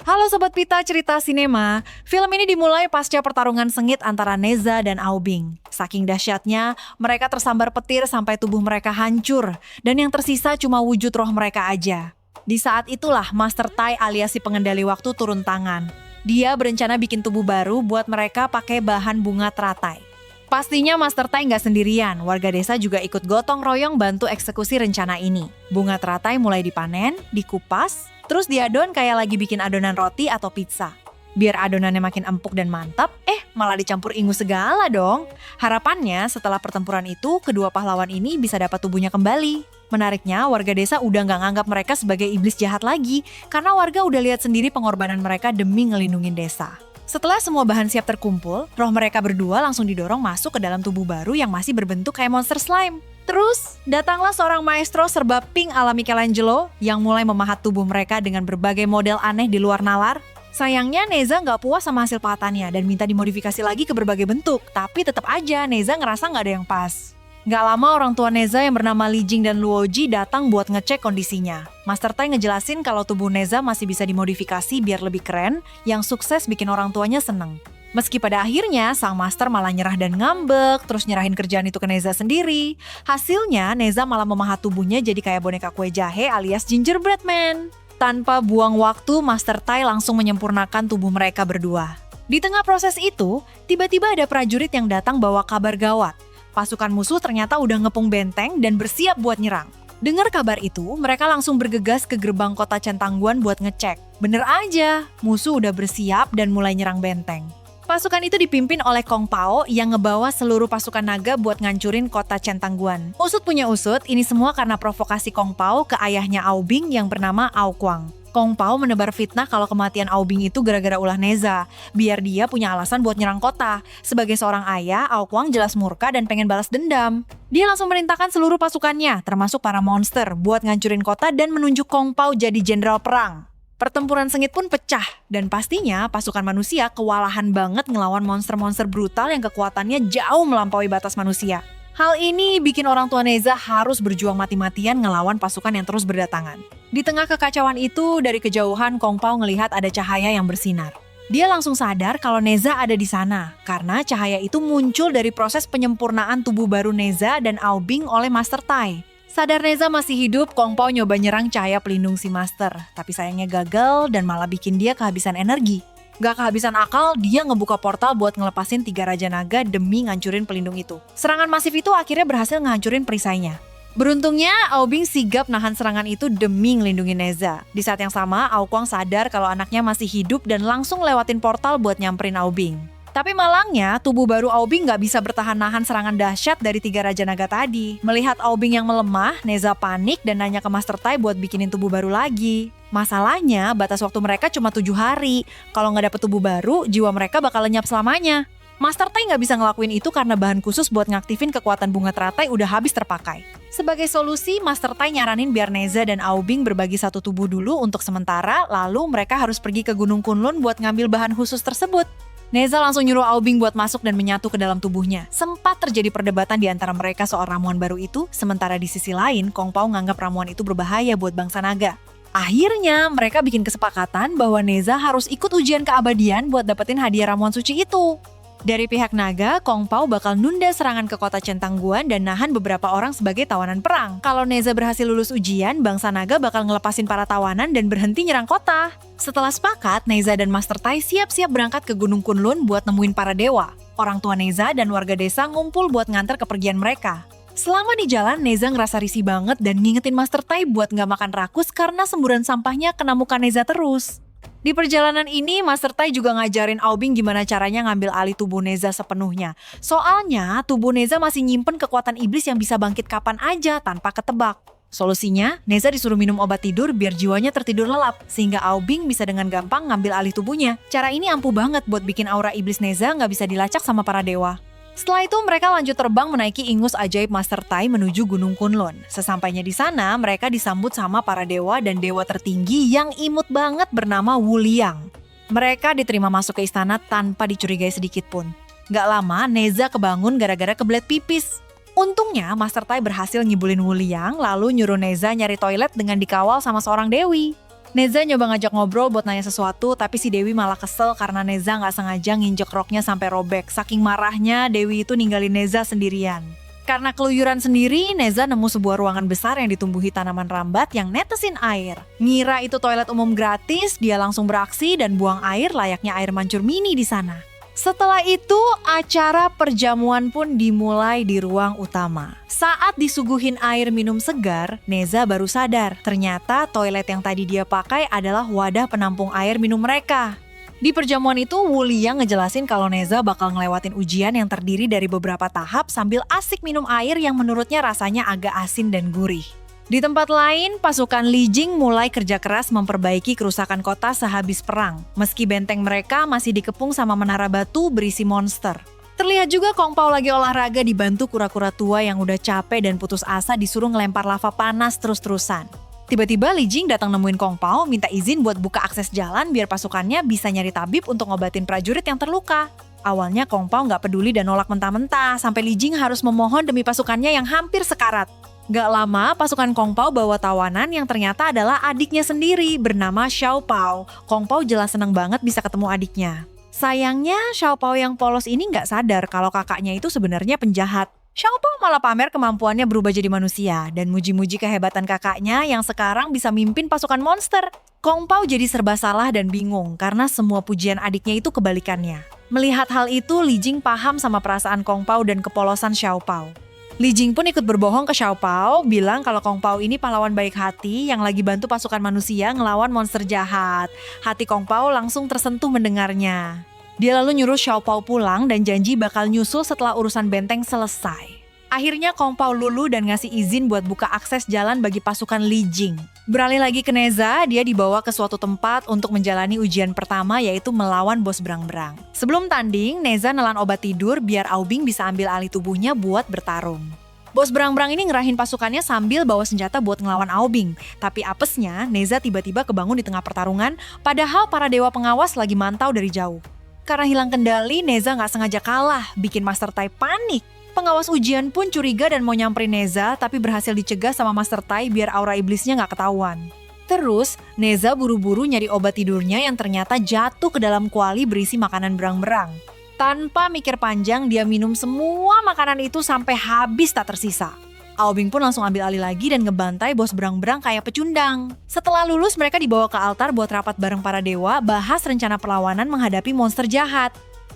Halo Sobat Pita Cerita Sinema, film ini dimulai pasca pertarungan sengit antara Neza dan Aubing. Saking dahsyatnya, mereka tersambar petir sampai tubuh mereka hancur, dan yang tersisa cuma wujud roh mereka aja. Di saat itulah Master Tai alias si pengendali waktu turun tangan. Dia berencana bikin tubuh baru buat mereka pakai bahan bunga teratai. Pastinya Master Tai nggak sendirian, warga desa juga ikut gotong royong bantu eksekusi rencana ini. Bunga teratai mulai dipanen, dikupas, terus diadon kayak lagi bikin adonan roti atau pizza. Biar adonannya makin empuk dan mantap, malah dicampur ingus segala dong. Harapannya setelah pertempuran itu, kedua pahlawan ini bisa dapat tubuhnya kembali. Menariknya, warga desa udah nggak nganggap mereka sebagai iblis jahat lagi, karena warga udah lihat sendiri pengorbanan mereka demi ngelindungin desa. Setelah semua bahan siap terkumpul, roh mereka berdua langsung didorong masuk ke dalam tubuh baru yang masih berbentuk kayak monster slime. Terus, datanglah seorang maestro serba pink ala Michelangelo yang mulai memahat tubuh mereka dengan berbagai model aneh di luar nalar. Sayangnya Neza nggak puas sama hasil pahatannya dan minta dimodifikasi lagi ke berbagai bentuk, tapi tetap aja Neza ngerasa nggak ada yang pas. Nggak lama orang tua Neza yang bernama Li Jing dan Luoji datang buat ngecek kondisinya. Master Tai ngejelasin kalau tubuh Neza masih bisa dimodifikasi biar lebih keren, yang sukses bikin orang tuanya seneng. Meski pada akhirnya sang master malah nyerah dan ngambek, terus nyerahin kerjaan itu ke Neza sendiri. Hasilnya Neza malah memahat tubuhnya jadi kayak boneka kue jahe alias gingerbread man. Tanpa buang waktu, Master Tai langsung menyempurnakan tubuh mereka berdua. Di tengah proses itu, tiba-tiba ada prajurit yang datang bawa kabar gawat. Pasukan musuh ternyata udah ngepung benteng dan bersiap buat nyerang. Dengar kabar itu, mereka langsung bergegas ke gerbang kota Centangguan buat ngecek. Bener aja, musuh udah bersiap dan mulai nyerang benteng. Pasukan itu dipimpin oleh Kong Pao yang ngebawa seluruh pasukan naga buat ngancurin kota Centangguan. Usut punya usut, ini semua karena provokasi Kong Pao ke ayahnya Aubing yang bernama Ao Kuang. Kong Pao menebar fitnah kalau kematian Aubing itu gara-gara ulah Neza, biar dia punya alasan buat nyerang kota. Sebagai seorang ayah, Ao Kuang jelas murka dan pengen balas dendam. Dia langsung merintahkan seluruh pasukannya, termasuk para monster, buat ngancurin kota dan menunjuk Kong Pao jadi jenderal perang. Pertempuran sengit pun pecah, dan pastinya pasukan manusia kewalahan banget ngelawan monster-monster brutal yang kekuatannya jauh melampaui batas manusia. Hal ini bikin orang tua Neza harus berjuang mati-matian ngelawan pasukan yang terus berdatangan. Di tengah kekacauan itu, dari kejauhan Kong Pao ngelihat ada cahaya yang bersinar. Dia langsung sadar kalau Neza ada di sana, karena cahaya itu muncul dari proses penyempurnaan tubuh baru Neza dan Aubing oleh Master Tai. Sadar Neza masih hidup, Kong Pao nyoba nyerang cahaya pelindung si Master, tapi sayangnya gagal dan malah bikin dia kehabisan energi. Gak kehabisan akal, dia ngebuka portal buat ngelepasin 3 Raja Naga demi ngancurin pelindung itu. Serangan masif itu akhirnya berhasil ngancurin perisainya. Beruntungnya, Aubing sigap nahan serangan itu demi ngelindungin Neza. Di saat yang sama, Ao Kuang sadar kalau anaknya masih hidup dan langsung lewatin portal buat nyamperin Aubing. Tapi malangnya, tubuh baru Aubing gak bisa bertahan nahan serangan dahsyat dari 3 Raja Naga tadi. Melihat Aubing yang melemah, Neza panik dan nanya ke Master Tai buat bikinin tubuh baru lagi. Masalahnya, batas waktu mereka cuma 7 hari. Kalau nggak dapet tubuh baru, jiwa mereka bakal lenyap selamanya. Master Tai nggak bisa ngelakuin itu karena bahan khusus buat ngaktifin kekuatan bunga teratai udah habis terpakai. Sebagai solusi, Master Tai nyaranin biar Neza dan Aubing berbagi satu tubuh dulu untuk sementara, lalu mereka harus pergi ke Gunung Kunlun buat ngambil bahan khusus tersebut. Neza langsung nyuruh Aubing buat masuk dan menyatu ke dalam tubuhnya. Sempat terjadi perdebatan di antara mereka soal ramuan baru itu, sementara di sisi lain, Kong Pao nganggap ramuan itu berbahaya buat bangsa naga. Akhirnya, mereka bikin kesepakatan bahwa Neza harus ikut ujian keabadian buat dapetin hadiah ramuan suci itu. Dari pihak naga, Kong Pao bakal nunda serangan ke kota Centangguan dan nahan beberapa orang sebagai tawanan perang. Kalau Neza berhasil lulus ujian, bangsa naga bakal ngelepasin para tawanan dan berhenti nyerang kota. Setelah sepakat, Neza dan Master Tai siap-siap berangkat ke Gunung Kunlun buat nemuin para dewa. Orang tua Neza dan warga desa ngumpul buat nganter kepergian mereka. Selama di jalan, Neza ngerasa risih banget dan ngingetin Master Tai buat nggak makan rakus karena semburan sampahnya kena muka Neza terus. Di perjalanan ini, Master Tai juga ngajarin Aubing gimana caranya ngambil alih tubuh Neza sepenuhnya. Soalnya, tubuh Neza masih nyimpen kekuatan iblis yang bisa bangkit kapan aja tanpa ketebak. Solusinya, Neza disuruh minum obat tidur biar jiwanya tertidur lelap, sehingga Aubing bisa dengan gampang ngambil alih tubuhnya. Cara ini ampuh banget buat bikin aura iblis Neza nggak bisa dilacak sama para dewa. Setelah itu mereka lanjut terbang menaiki ingus ajaib Master Tai menuju Gunung Kunlun. Sesampainya di sana, mereka disambut sama para dewa dan dewa tertinggi yang imut banget bernama Wu Liang. Mereka diterima masuk ke istana tanpa dicurigai sedikit pun. Gak lama, Neza kebangun gara-gara kebelet pipis. Untungnya, Master Tai berhasil ngibulin Wu Liang, lalu nyuruh Neza nyari toilet dengan dikawal sama seorang dewi. Neza nyoba ngajak ngobrol buat nanya sesuatu, tapi si Dewi malah kesel karena Neza nggak sengaja nginjek roknya sampai robek. Saking marahnya, Dewi itu ninggalin Neza sendirian. Karena keluyuran sendiri, Neza nemu sebuah ruangan besar yang ditumbuhi tanaman rambat yang netesin air. Ngira itu toilet umum gratis, dia langsung beraksi dan buang air layaknya air mancur mini di sana. Setelah itu, acara perjamuan pun dimulai di ruang utama. Saat disuguhin air minum segar, Neza baru sadar ternyata toilet yang tadi dia pakai adalah wadah penampung air minum mereka. Di perjamuan itu, Wulia ngejelasin kalau Neza bakal ngelewatin ujian yang terdiri dari beberapa tahap sambil asik minum air yang menurutnya rasanya agak asin dan gurih. Di tempat lain, pasukan Li Jing mulai kerja keras memperbaiki kerusakan kota sehabis perang, meski benteng mereka masih dikepung sama menara batu berisi monster. Terlihat juga Kong Pao lagi olahraga dibantu kura-kura tua yang udah capek dan putus asa disuruh ngelempar lava panas terus-terusan. Tiba-tiba Li Jing datang nemuin Kong Pao minta izin buat buka akses jalan biar pasukannya bisa nyari tabib untuk ngobatin prajurit yang terluka. Awalnya Kong Pao nggak peduli dan nolak mentah-mentah sampai Li Jing harus memohon demi pasukannya yang hampir sekarat. Gak lama, pasukan Kong Pao bawa tawanan yang ternyata adalah adiknya sendiri bernama Xiao Pao. Kong Pao jelas senang banget bisa ketemu adiknya. Sayangnya, Xiao Pao yang polos ini gak sadar kalau kakaknya itu sebenarnya penjahat. Xiao Pao malah pamer kemampuannya berubah jadi manusia dan muji-muji kehebatan kakaknya yang sekarang bisa mimpin pasukan monster. Kong Pao jadi serba salah dan bingung karena semua pujian adiknya itu kebalikannya. Melihat hal itu, Li Jing paham sama perasaan Kong Pao dan kepolosan Xiao Pao. Li Jing pun ikut berbohong ke Xiao Pao, bilang kalau Kong Pao ini pahlawan baik hati yang lagi bantu pasukan manusia ngelawan monster jahat. Hati Kong Pao langsung tersentuh mendengarnya. Dia lalu nyuruh Xiao Pao pulang dan janji bakal nyusul setelah urusan benteng selesai. Akhirnya Kong Pao luluh dan ngasih izin buat buka akses jalan bagi pasukan Li Jing. Beralih lagi ke Neza, dia dibawa ke suatu tempat untuk menjalani ujian pertama yaitu melawan bos berang-berang. Sebelum tanding, Neza nelan obat tidur biar Aubing bisa ambil alih tubuhnya buat bertarung. Bos berang-berang ini ngerahin pasukannya sambil bawa senjata buat ngelawan Aubing. Tapi apesnya, Neza tiba-tiba kebangun di tengah pertarungan, padahal para dewa pengawas lagi mantau dari jauh. Karena hilang kendali, Neza nggak sengaja kalah, bikin Master Tai panik. Pengawas ujian pun curiga dan mau nyamperin Neza, tapi berhasil dicegah sama Master Tai biar aura iblisnya nggak ketahuan. Terus, Neza buru-buru nyari obat tidurnya yang ternyata jatuh ke dalam kuali berisi makanan berang-berang. Tanpa mikir panjang, dia minum semua makanan itu sampai habis tak tersisa. Aubing pun langsung ambil alih lagi dan ngebantai bos berang-berang kayak pecundang. Setelah lulus, mereka dibawa ke altar buat rapat bareng para dewa, bahas rencana perlawanan menghadapi monster jahat.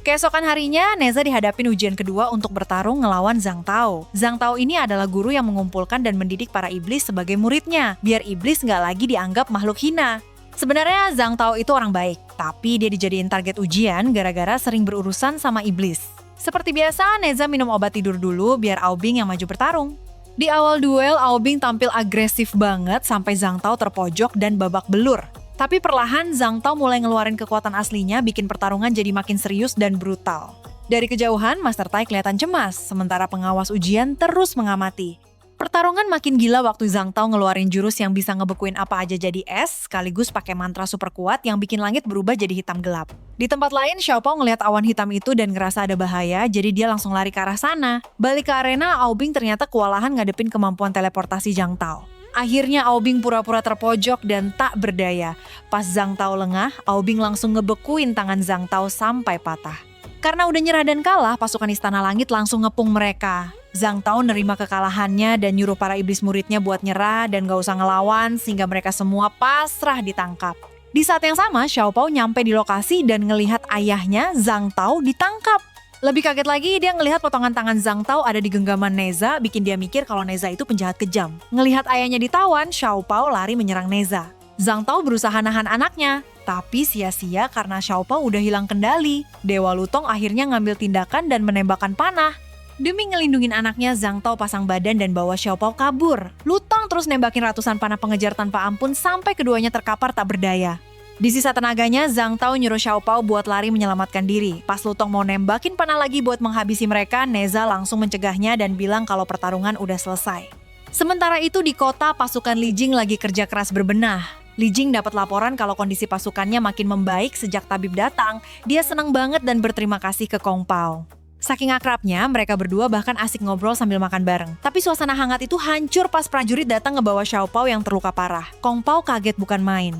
Keesokan harinya, Neza dihadapin ujian kedua untuk bertarung ngelawan Zhang Tao. Zhang Tao ini adalah guru yang mengumpulkan dan mendidik para iblis sebagai muridnya, biar iblis nggak lagi dianggap makhluk hina. Sebenarnya Zhang Tao itu orang baik, tapi dia dijadiin target ujian gara-gara sering berurusan sama iblis. Seperti biasa, Neza minum obat tidur dulu biar Aubing yang maju bertarung. Di awal duel, Aubing tampil agresif banget sampai Zhang Tao terpojok dan babak belur. Tapi perlahan Zhang Tao mulai ngeluarin kekuatan aslinya bikin pertarungan jadi makin serius dan brutal. Dari kejauhan, Master Tai kelihatan cemas, sementara pengawas ujian terus mengamati. Pertarungan makin gila waktu Zhang Tao ngeluarin jurus yang bisa ngebekuin apa aja jadi es, sekaligus pakai mantra super kuat yang bikin langit berubah jadi hitam gelap. Di tempat lain, Xiao Pao ngelihat awan hitam itu dan ngerasa ada bahaya, jadi dia langsung lari ke arah sana. Balik ke arena, Aubing ternyata kewalahan ngadepin kemampuan teleportasi Zhang Tao. Akhirnya Aubing pura-pura terpojok dan tak berdaya. Pas Zhang Tao lengah, Aubing langsung ngebekuin tangan Zhang Tao sampai patah. Karena udah nyerah dan kalah, pasukan Istana Langit langsung ngepung mereka. Zhang Tao nerima kekalahannya dan nyuruh para iblis muridnya buat nyerah dan gak usah ngelawan sehingga mereka semua pasrah ditangkap. Di saat yang sama, Xiao Pao nyampe di lokasi dan ngelihat ayahnya Zhang Tao ditangkap. Lebih kaget lagi, dia ngelihat potongan tangan Zhang Tao ada di genggaman Neza, bikin dia mikir kalau Neza itu penjahat kejam. Ngelihat ayahnya ditawan, Xiao Pao lari menyerang Neza. Zhang Tao berusaha nahan anaknya, tapi sia-sia karena Xiao Pao udah hilang kendali. Dewa Lutong akhirnya ngambil tindakan dan menembakkan panah. Demi ngelindungin anaknya, Zhang Tao pasang badan dan bawa Xiao Pao kabur. Lutong terus nembakin ratusan panah pengejar tanpa ampun sampai keduanya terkapar tak berdaya. Di sisa tenaganya, Zhang Tao nyuruh Xiao Pao buat lari menyelamatkan diri. Pas Lutong mau nembakin panah lagi buat menghabisi mereka, Neza langsung mencegahnya dan bilang kalau pertarungan udah selesai. Sementara itu di kota, pasukan Li Jing lagi kerja keras berbenah. Li Jing dapat laporan kalau kondisi pasukannya makin membaik sejak tabib datang. Dia senang banget dan berterima kasih ke Kong Pao. Saking akrabnya, mereka berdua bahkan asik ngobrol sambil makan bareng. Tapi suasana hangat itu hancur pas prajurit datang ngebawa Xiao Pao yang terluka parah. Kong Pao kaget bukan main.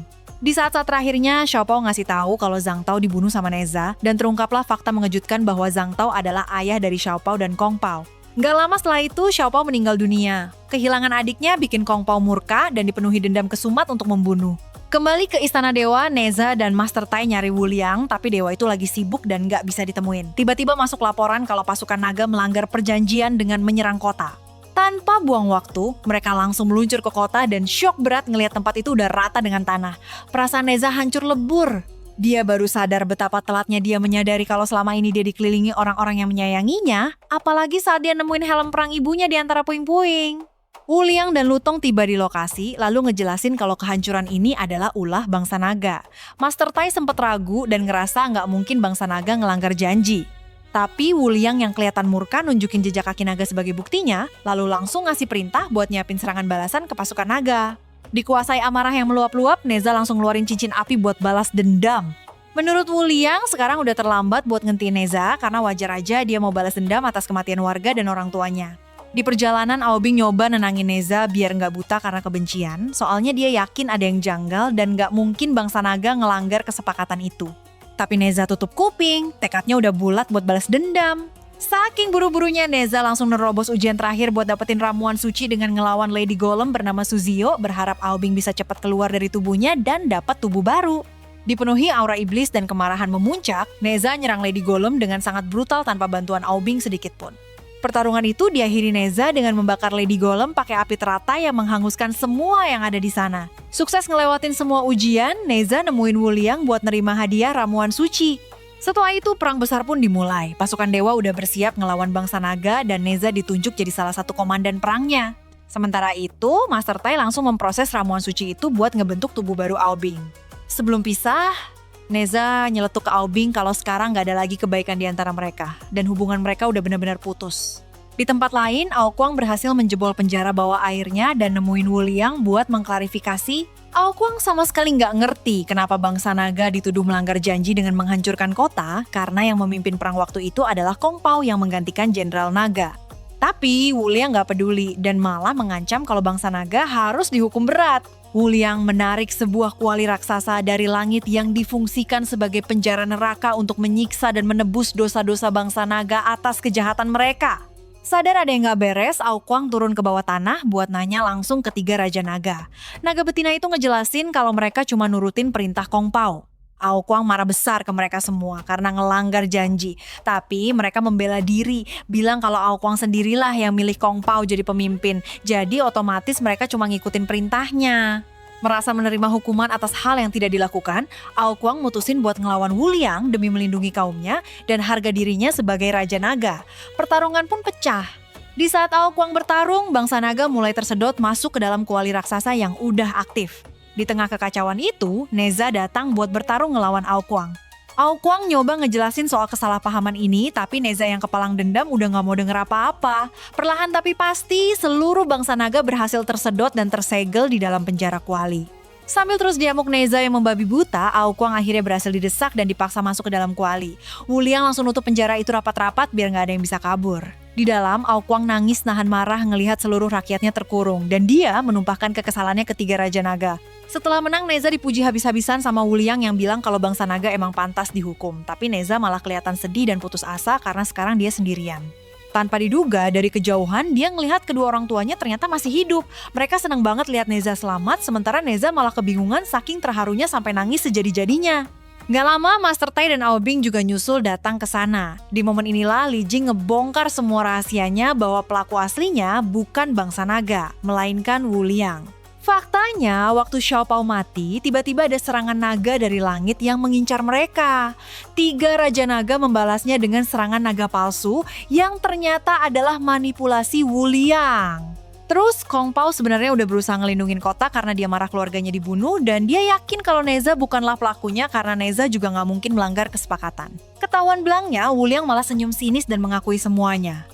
Di saat-saat terakhirnya, Xiaopao ngasih tahu kalau Zhang Tao dibunuh sama Neza, dan terungkaplah fakta mengejutkan bahwa Zhang Tao adalah ayah dari Xiaopao dan Kong Pao. Nggak lama setelah itu, Xiaopao meninggal dunia. Kehilangan adiknya bikin Kong Pao murka dan dipenuhi dendam kesumat untuk membunuh. Kembali ke Istana Dewa, Neza dan Master Tai nyari Wu Liang, tapi Dewa itu lagi sibuk dan nggak bisa ditemuin. Tiba-tiba masuk laporan kalau pasukan naga melanggar perjanjian dengan menyerang kota. Tanpa buang waktu, mereka langsung meluncur ke kota dan syok berat ngelihat tempat itu udah rata dengan tanah. Perasaan Neza hancur lebur. Dia baru sadar betapa telatnya dia menyadari kalau selama ini dia dikelilingi orang-orang yang menyayanginya, apalagi saat dia nemuin helm perang ibunya di antara puing-puing. Wu Liang dan Lutong tiba di lokasi, lalu ngejelasin kalau kehancuran ini adalah ulah bangsa naga. Master Tai sempat ragu dan ngerasa nggak mungkin bangsa naga ngelanggar janji. Tapi Wu Liang yang kelihatan murka nunjukin jejak kaki naga sebagai buktinya, lalu langsung ngasih perintah buat nyiapin serangan balasan ke pasukan naga. Dikuasai amarah yang meluap-luap, Neza langsung ngeluarin cincin api buat balas dendam. Menurut Wu Liang, sekarang udah terlambat buat ngentiin Neza karena wajar aja dia mau balas dendam atas kematian warga dan orang tuanya. Di perjalanan, Aobing nyoba nenangin Neza biar nggak buta karena kebencian, soalnya dia yakin ada yang janggal dan nggak mungkin bangsa naga ngelanggar kesepakatan itu. Tapi Neza tutup kuping, tekadnya udah bulat buat balas dendam. Saking buru-burunya, Neza langsung nerobos ujian terakhir buat dapetin ramuan suci dengan ngelawan Lady Golem bernama Suzio, berharap Aobing bisa cepat keluar dari tubuhnya dan dapat tubuh baru. Dipenuhi aura iblis dan kemarahan memuncak, Neza nyerang Lady Golem dengan sangat brutal tanpa bantuan Aobing sedikit pun. Pertarungan itu diakhiri Neza dengan membakar Lady Golem pakai api teratai yang menghanguskan semua yang ada di sana. Sukses ngelewatin semua ujian, Neza nemuin Wu Liang buat nerima hadiah ramuan suci. Setelah itu perang besar pun dimulai. Pasukan dewa udah bersiap ngelawan bangsa naga dan Neza ditunjuk jadi salah satu komandan perangnya. Sementara itu, Master Tai langsung memproses ramuan suci itu buat ngebentuk tubuh baru Aobing. Sebelum pisah, Neza nyeletuk ke Aobing kalau sekarang gak ada lagi kebaikan di antara mereka dan hubungan mereka udah benar-benar putus. Di tempat lain, Aokuang berhasil menjebol penjara bawah airnya dan nemuin Wu Liang buat mengklarifikasi. Aokuang sama sekali nggak ngerti kenapa bangsa naga dituduh melanggar janji dengan menghancurkan kota karena yang memimpin perang waktu itu adalah Kong Pao yang menggantikan Jenderal Naga. Tapi Wu Liang nggak peduli dan malah mengancam kalau bangsa naga harus dihukum berat. Wu Liang menarik sebuah kuali raksasa dari langit yang difungsikan sebagai penjara neraka untuk menyiksa dan menebus dosa-dosa bangsa naga atas kejahatan mereka. Sadar ada yang gak beres, Aokuang turun ke bawah tanah buat nanya langsung ke 3 Raja Naga. Naga betina itu ngejelasin kalau mereka cuma nurutin perintah Kong Pao. Aokuang marah besar ke mereka semua karena ngelanggar janji. Tapi mereka membela diri, bilang kalau Aokuang sendirilah yang milih Kong Pao jadi pemimpin. Jadi otomatis mereka cuma ngikutin perintahnya. Merasa menerima hukuman atas hal yang tidak dilakukan, Aokuang mutusin buat ngelawan Wu Liang demi melindungi kaumnya dan harga dirinya sebagai Raja Naga. Pertarungan pun pecah. Di saat Aokuang bertarung, bangsa naga mulai tersedot masuk ke dalam kuali raksasa yang udah aktif. Di tengah kekacauan itu, Neza datang buat bertarung ngelawan Aokuang. Aokuang nyoba ngejelasin soal kesalahpahaman ini, tapi Neza yang kepalang dendam udah gak mau denger apa-apa. Perlahan tapi pasti, seluruh bangsa naga berhasil tersedot dan tersegel di dalam penjara kuali. Sambil terus diamuk Neza yang membabi buta, Aokuang akhirnya berhasil didesak dan dipaksa masuk ke dalam kuali. Wu Liang langsung nutup penjara itu rapat-rapat biar gak ada yang bisa kabur. Di dalam, Aokuang nangis nahan marah ngelihat seluruh rakyatnya terkurung dan dia menumpahkan kekesalannya ke 3 Raja Naga. Setelah menang, Neza dipuji habis-habisan sama Wu Liang yang bilang kalau bangsa naga emang pantas dihukum. Tapi Neza malah kelihatan sedih dan putus asa karena sekarang dia sendirian. Tanpa diduga, dari kejauhan dia ngelihat kedua orang tuanya ternyata masih hidup. Mereka senang banget lihat Neza selamat, sementara Neza malah kebingungan saking terharunya sampai nangis sejadi-jadinya. Gak lama, Master Tai dan Aobing juga nyusul datang ke sana. Di momen inilah Li Jing ngebongkar semua rahasianya bahwa pelaku aslinya bukan bangsa naga, melainkan Wu Liang. Faktanya, waktu Xiaopao mati, tiba-tiba ada serangan naga dari langit yang mengincar mereka. 3 Raja Naga membalasnya dengan serangan naga palsu yang ternyata adalah manipulasi Wu Liang. Terus Kong Pao sebenarnya udah berusaha ngelindungin kota karena dia marah keluarganya dibunuh dan dia yakin kalau Neza bukanlah pelakunya karena Neza juga gak mungkin melanggar kesepakatan. Ketahuan belangnya, Wu Liang malah senyum sinis dan mengakui semuanya.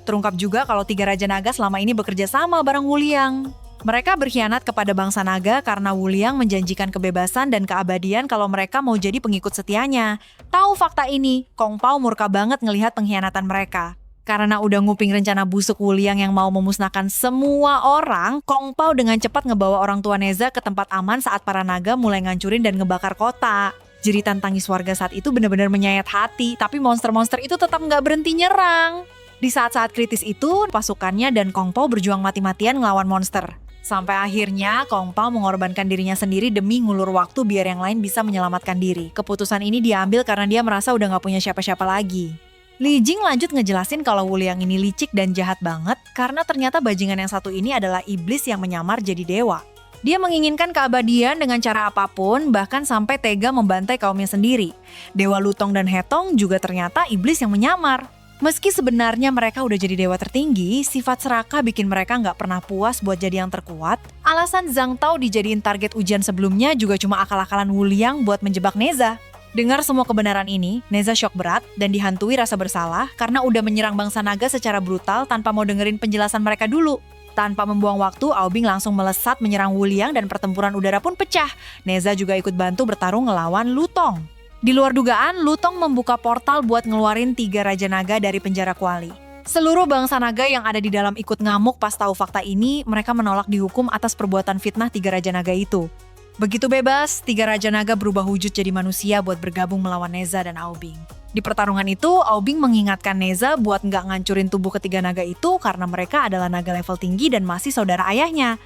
Terungkap juga kalau 3 Raja Naga selama ini bekerja sama bareng Wu Liang. Mereka berkhianat kepada bangsa naga karena Wu Liang menjanjikan kebebasan dan keabadian kalau mereka mau jadi pengikut setianya. Tahu fakta ini, Kong Pao murka banget ngelihat pengkhianatan mereka. Karena udah nguping rencana busuk Wuliang yang mau memusnahkan semua orang, Kong Pao dengan cepat ngebawa orang tua Neza ke tempat aman saat para naga mulai ngancurin dan ngebakar kota. Jeritan tangis warga saat itu benar-benar menyayat hati, tapi monster-monster itu tetap nggak berhenti nyerang. Di saat-saat kritis itu, pasukannya dan Kong Pao berjuang mati-matian ngelawan monster. Sampai akhirnya Kong Pao mengorbankan dirinya sendiri demi ngulur waktu biar yang lain bisa menyelamatkan diri. Keputusan ini diambil karena dia merasa udah nggak punya siapa-siapa lagi. Li Jing lanjut ngejelasin kalau Wuliang ini licik dan jahat banget karena ternyata bajingan yang satu ini adalah iblis yang menyamar jadi dewa. Dia menginginkan keabadian dengan cara apapun, bahkan sampai tega membantai kaumnya sendiri. Dewa Lutong dan Hetong juga ternyata iblis yang menyamar. Meski sebenarnya mereka udah jadi dewa tertinggi, sifat serakah bikin mereka nggak pernah puas buat jadi yang terkuat. Alasan Zhang Tao dijadiin target ujian sebelumnya juga cuma akal-akalan Wuliang buat menjebak Neza. Dengar semua kebenaran ini, Neza syok berat dan dihantui rasa bersalah karena udah menyerang bangsa naga secara brutal tanpa mau dengerin penjelasan mereka dulu. Tanpa membuang waktu, Aobing langsung melesat menyerang Wuliang dan pertempuran udara pun pecah. Neza juga ikut bantu bertarung ngelawan Lutong. Di luar dugaan, Lutong membuka portal buat ngeluarin 3 Raja Naga dari penjara kuali. Seluruh bangsa naga yang ada di dalam ikut ngamuk pas tahu fakta ini, mereka menolak dihukum atas perbuatan fitnah 3 Raja Naga itu. Begitu bebas, 3 Raja Naga berubah wujud jadi manusia buat bergabung melawan Neza dan Aobing. Di pertarungan itu, Aobing mengingatkan Neza buat nggak ngancurin tubuh ketiga naga itu karena mereka adalah naga level tinggi dan masih saudara ayahnya.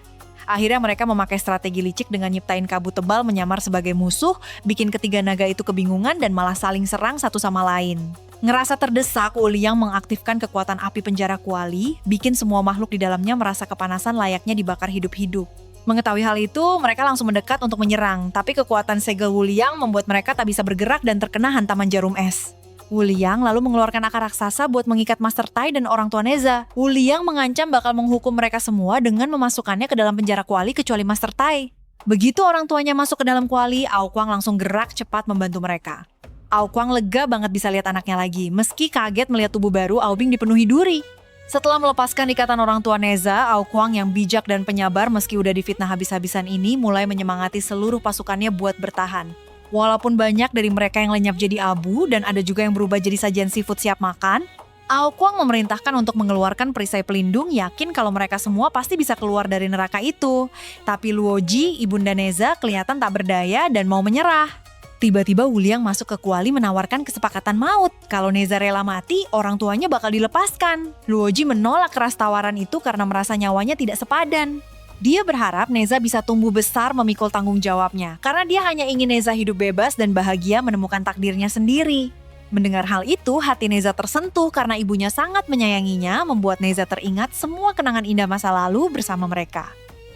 Akhirnya mereka memakai strategi licik dengan nyiptain kabut tebal menyamar sebagai musuh, bikin ketiga naga itu kebingungan dan malah saling serang satu sama lain. Ngerasa terdesak, Wuliang mengaktifkan kekuatan api penjara kuali, bikin semua makhluk di dalamnya merasa kepanasan layaknya dibakar hidup-hidup. Mengetahui hal itu, mereka langsung mendekat untuk menyerang, tapi kekuatan segel Wuliang membuat mereka tak bisa bergerak dan terkena hantaman jarum es. Wuliang lalu mengeluarkan akar raksasa buat mengikat Master Tai dan orang tua Neza. Wuliang mengancam bakal menghukum mereka semua dengan memasukkannya ke dalam penjara kuali kecuali Master Tai. Begitu orang tuanya masuk ke dalam kuali, Ao Kuang langsung gerak cepat membantu mereka. Ao Kuang lega banget bisa lihat anaknya lagi, meski kaget melihat tubuh baru Aobing dipenuhi duri. Setelah melepaskan ikatan orang tua Neza, Ao Kuang yang bijak dan penyabar meski udah difitnah habis-habisan ini mulai menyemangati seluruh pasukannya buat bertahan. Walaupun banyak dari mereka yang lenyap jadi abu dan ada juga yang berubah jadi sajian seafood siap makan, Ao Kuang memerintahkan untuk mengeluarkan perisai pelindung yakin kalau mereka semua pasti bisa keluar dari neraka itu. Tapi Luoji, ibunda Neza, kelihatan tak berdaya dan mau menyerah. Tiba-tiba Wuliang masuk ke kuali menawarkan kesepakatan maut. Kalau Neza rela mati, orang tuanya bakal dilepaskan. Luoji menolak keras tawaran itu karena merasa nyawanya tidak sepadan. Dia berharap Neza bisa tumbuh besar memikul tanggung jawabnya, karena dia hanya ingin Neza hidup bebas dan bahagia menemukan takdirnya sendiri. Mendengar hal itu, hati Neza tersentuh karena ibunya sangat menyayanginya, membuat Neza teringat semua kenangan indah masa lalu bersama mereka.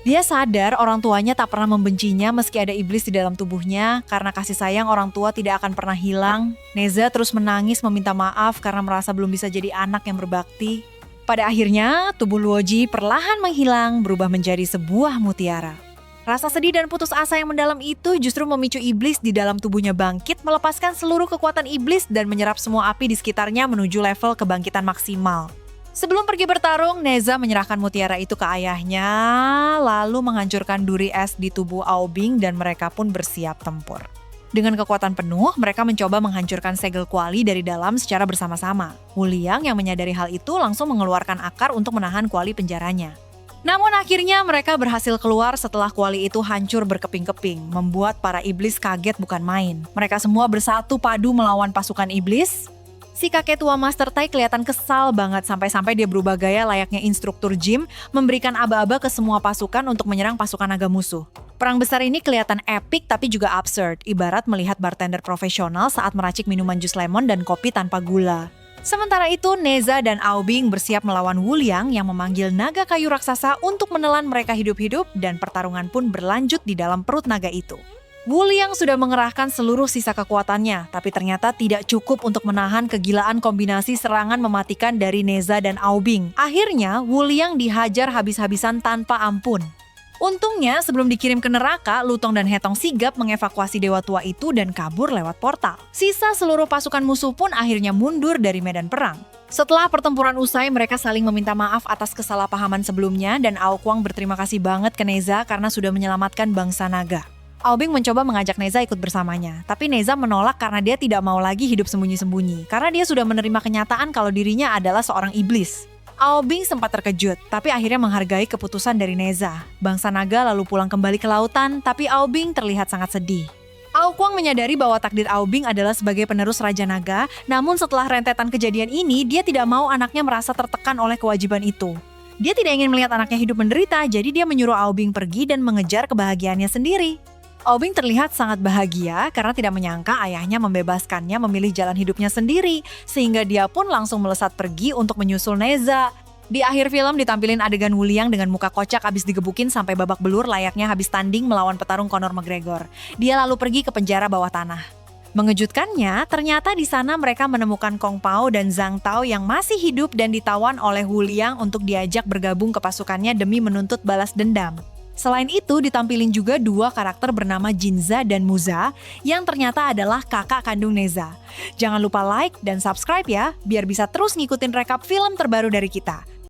Dia sadar orang tuanya tak pernah membencinya meski ada iblis di dalam tubuhnya, karena kasih sayang orang tua tidak akan pernah hilang. Neza terus menangis meminta maaf karena merasa belum bisa jadi anak yang berbakti. Pada akhirnya, tubuh Luoji perlahan menghilang, berubah menjadi sebuah mutiara. Rasa sedih dan putus asa yang mendalam itu justru memicu iblis di dalam tubuhnya bangkit, melepaskan seluruh kekuatan iblis dan menyerap semua api di sekitarnya menuju level kebangkitan maksimal. Sebelum pergi bertarung, Neza menyerahkan mutiara itu ke ayahnya, lalu menghancurkan duri es di tubuh Aobing dan mereka pun bersiap tempur. Dengan kekuatan penuh, mereka mencoba menghancurkan segel kuali dari dalam secara bersama-sama. Wuliang yang menyadari hal itu langsung mengeluarkan akar untuk menahan kuali penjaranya. Namun akhirnya mereka berhasil keluar setelah kuali itu hancur berkeping-keping, membuat para iblis kaget bukan main. Mereka semua bersatu padu melawan pasukan iblis. Si kakek tua Master Tai kelihatan kesal banget sampai-sampai dia berubah gaya layaknya instruktur gym, memberikan aba-aba ke semua pasukan untuk menyerang pasukan naga musuh. Perang besar ini kelihatan epic tapi juga absurd, ibarat melihat bartender profesional saat meracik minuman jus lemon dan kopi tanpa gula. Sementara itu, Neza dan Aobing bersiap melawan Wuliang yang memanggil naga kayu raksasa untuk menelan mereka hidup-hidup dan pertarungan pun berlanjut di dalam perut naga itu. Wuliang sudah mengerahkan seluruh sisa kekuatannya, tapi ternyata tidak cukup untuk menahan kegilaan kombinasi serangan mematikan dari Neza dan Aobing. Akhirnya, Wuliang dihajar habis-habisan tanpa ampun. Untungnya, sebelum dikirim ke neraka, Lutong dan Hetong sigap mengevakuasi dewa tua itu dan kabur lewat portal. Sisa seluruh pasukan musuh pun akhirnya mundur dari medan perang. Setelah pertempuran usai, mereka saling meminta maaf atas kesalahpahaman sebelumnya dan Ao Kuang berterima kasih banget ke Neza karena sudah menyelamatkan bangsa naga. Aobing mencoba mengajak Neza ikut bersamanya, tapi Neza menolak karena dia tidak mau lagi hidup sembunyi-sembunyi, karena dia sudah menerima kenyataan kalau dirinya adalah seorang iblis. Aobing sempat terkejut, tapi akhirnya menghargai keputusan dari Neza. Bangsa naga lalu pulang kembali ke lautan, tapi Aobing terlihat sangat sedih. Aokwang menyadari bahwa takdir Aobing adalah sebagai penerus Raja Naga, namun setelah rentetan kejadian ini, dia tidak mau anaknya merasa tertekan oleh kewajiban itu. Dia tidak ingin melihat anaknya hidup menderita, jadi dia menyuruh Aobing pergi dan mengejar kebahagiaannya sendiri. Aobing terlihat sangat bahagia karena tidak menyangka ayahnya membebaskannya memilih jalan hidupnya sendiri, sehingga dia pun langsung melesat pergi untuk menyusul Neza. Di akhir film ditampilin adegan Wuliang dengan muka kocak abis digebukin sampai babak belur layaknya habis tanding melawan petarung Conor McGregor. Dia lalu pergi ke penjara bawah tanah. Mengejutkannya, ternyata di sana mereka menemukan Kong Pao dan Zhang Tao yang masih hidup dan ditawan oleh Wuliang untuk diajak bergabung ke pasukannya demi menuntut balas dendam. Selain itu, ditampilin juga dua karakter bernama Jinza dan Muza yang ternyata adalah kakak kandung Neza. Jangan lupa like dan subscribe ya, biar bisa terus ngikutin rekap film terbaru dari kita.